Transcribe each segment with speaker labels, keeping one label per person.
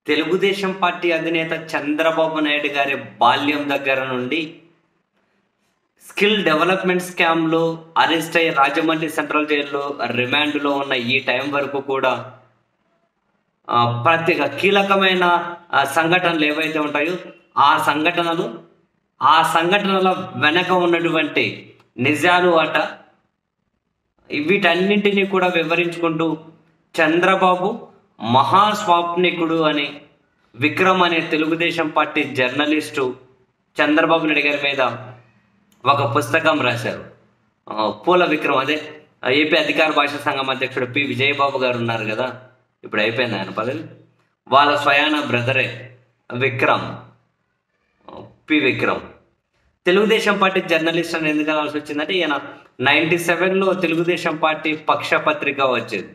Speaker 1: Telugu Desam party అధినేత చంద్రబాబు నాయుడు గారి బాల్యం దగ్గర నుండి స్కిల్ డెవలప్మెంట్ స్కామ్‌లో అరెస్ట్ అయ్యి రాజమండ్రి సెంట్రల్ జైల్‌లో రిమాండ్‌లో ఉన్న ఈ టైం వరకు కూడా ప్రతి కీలకమైన సంఘటనలు ఏవైతే ఉంటాయో ఆ సంఘటనలు, ఆ సంఘటనల వెనక ఉన్నటువంటి నిజాలు వీటన్నింటినీ కూడా వివరించుకుంటూ చంద్రబాబు మహాస్వాప్నికుడు అని విక్రమ్ అనే తెలుగుదేశం పార్టీ జర్నలిస్టు చంద్రబాబు నాయుడు గారి మీద ఒక పుస్తకం రాశారు. పూల విక్రమ్, అదే ఏపీ అధికార భాషా సంఘం అధ్యక్షుడు పి విజయబాబు గారు ఉన్నారు కదా, ఇప్పుడు అయిపోయింది ఆయన పదవి. వాళ్ళ స్వయాన బ్రదరే Vikram, P Vikram. Telugu Desam party journalist అని ఎందుకు అనాల్సి వచ్చిందంటే ఈయన 97లో తెలుగుదేశం పార్టీ పక్షపత్రిక వచ్చేది,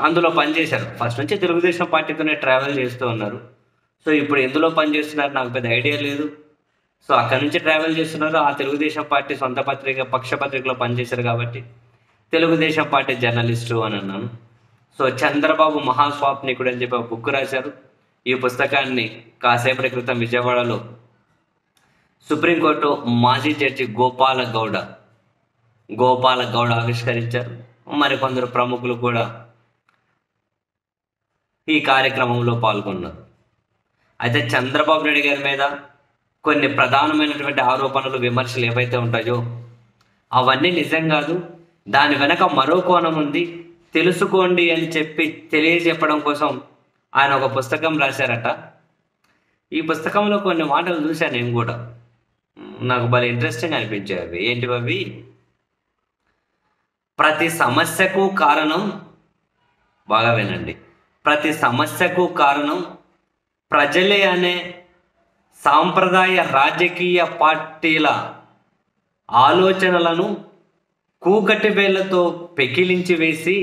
Speaker 1: అందులో పనిచేశారు. ఫస్ట్ నుంచి తెలుగుదేశం పార్టీతోనే ట్రావెల్ చేస్తూ ఉన్నారు. సో ఇప్పుడు ఎందులో పనిచేస్తున్నారు నాకు పెద్ద ఐడియా లేదు. సో అక్కడి నుంచి ట్రావెల్ చేస్తున్నారు. ఆ తెలుగుదేశం పార్టీ సొంత పత్రిక పక్షపత్రికలో పనిచేశారు కాబట్టి తెలుగుదేశం పార్టీ జర్నలిస్టు అని అన్నాను. సో చంద్రబాబు మహాస్వాప్నికుడు అని చెప్పి ఒక బుక్ రాశారు. ఈ పుస్తకాన్ని కాసేపటి క్రితం విజయవాడలో సుప్రీంకోర్టు మాజీ జడ్జి గోపాల గౌడ ఆవిష్కరించారు. మరికొందరు ప్రముఖులు కూడా ఈ కార్యక్రమంలో పాల్గొన్నారు. అయితే చంద్రబాబు నాయుడు గారి మీద కొన్ని ప్రధానమైనటువంటి ఆరోపణలు, విమర్శలు ఏవైతే ఉంటాయో అవన్నీ నిజం కాదు, దాని వెనక మరో కోణం ఉంది, తెలుసుకోండి అని చెప్పి తెలియజెప్పడం కోసం ఆయన ఒక పుస్తకం రాశారట. ఈ పుస్తకంలో కొన్ని మాటలు చూశాను నేను కూడా, నాకు భలే ఇంట్రెస్టింగ్ అనిపించాయి. అవి ఏంటివి? అవి ప్రతి సమస్యకు కారణం, బాగా వినండి, ప్రతి సమస్యకు కారణం ప్రజలే అనే సాంప్రదాయ రాజకీయ పార్టీల ఆలోచనలను కూకటి వేళ్లతో పెకిలించి వేసి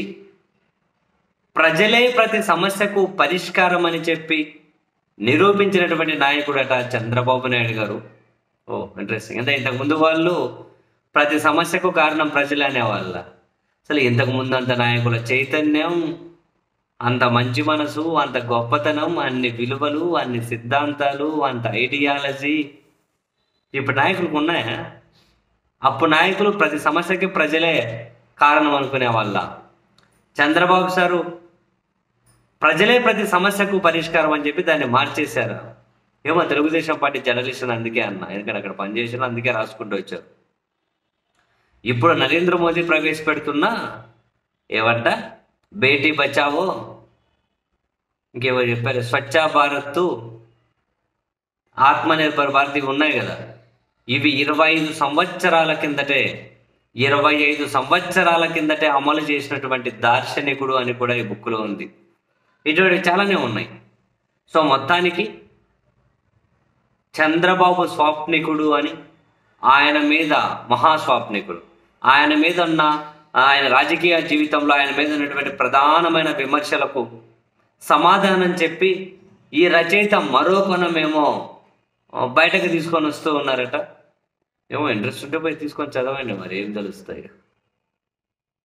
Speaker 1: ప్రజలే ప్రతి సమస్యకు పరిష్కారం అని చెప్పి నిరూపించినటువంటి నాయకుడట చంద్రబాబు నాయుడు గారు. ఓ ఇంట్రెస్టింగ్. అంటే ఇంతకుముందు వాళ్ళు ప్రతి సమస్యకు కారణం ప్రజలే అనేవాళ్ళ. అసలు ఇంతకుముందు అంత నాయకుల చైతన్యం, అంత మంచి మనసు, అంత గొప్పతనం, అన్ని విలువలు, అన్ని సిద్ధాంతాలు, అంత ఐడియాలజీ ఇప్పుడు నాయకులకు ఉన్నాయా? అప్పుడు నాయకులు ప్రతి సమస్యకి ప్రజలే కారణం అనుకునే వాళ్ళ. చంద్రబాబు సారు ప్రజలే ప్రతి సమస్యకు పరిష్కారం అని చెప్పి దాన్ని మార్చేశారు. ఏమో తెలుగుదేశం పార్టీ జర్నలిస్ట్ అందుకే అన్న, ఎందుకంటే అక్కడ పనిచేసిన అందుకే రాసుకుంటూ వచ్చారు. ఇప్పుడు నరేంద్ర మోదీ ప్రవేశపెడుతున్న ఏమంట బేటీ బచావో, ఇంకేవో చెప్పారు, స్వచ్ఛ భారత్, ఆత్మనిర్భర్ భారత్ ఉన్నాయి కదా, ఇవి 25 సంవత్సరాల కిందటే అమలు చేసినటువంటి దార్శనికుడు అని కూడా ఈ బుక్లో ఉంది. ఇటువంటి చాలానే ఉన్నాయి. సో మొత్తానికి చంద్రబాబు స్వాప్నికుడు అని, ఆయన మీద మహాస్వాప్నికుడు, ఆయన మీద ఉన్న ఆయన రాజకీయ జీవితంలో ఆయన మీద ఉన్నటువంటి ప్రధానమైన విమర్శలకు సమాధానం చెప్పి ఈ రచయిత మరో కొనమేమో బయటకు తీసుకొని వస్తూ ఉన్నారట. ఏమో ఇంట్రెస్ట్ ఉంటే పోయి తీసుకొని చదవండి, మరి ఏం తెలుస్తాయి.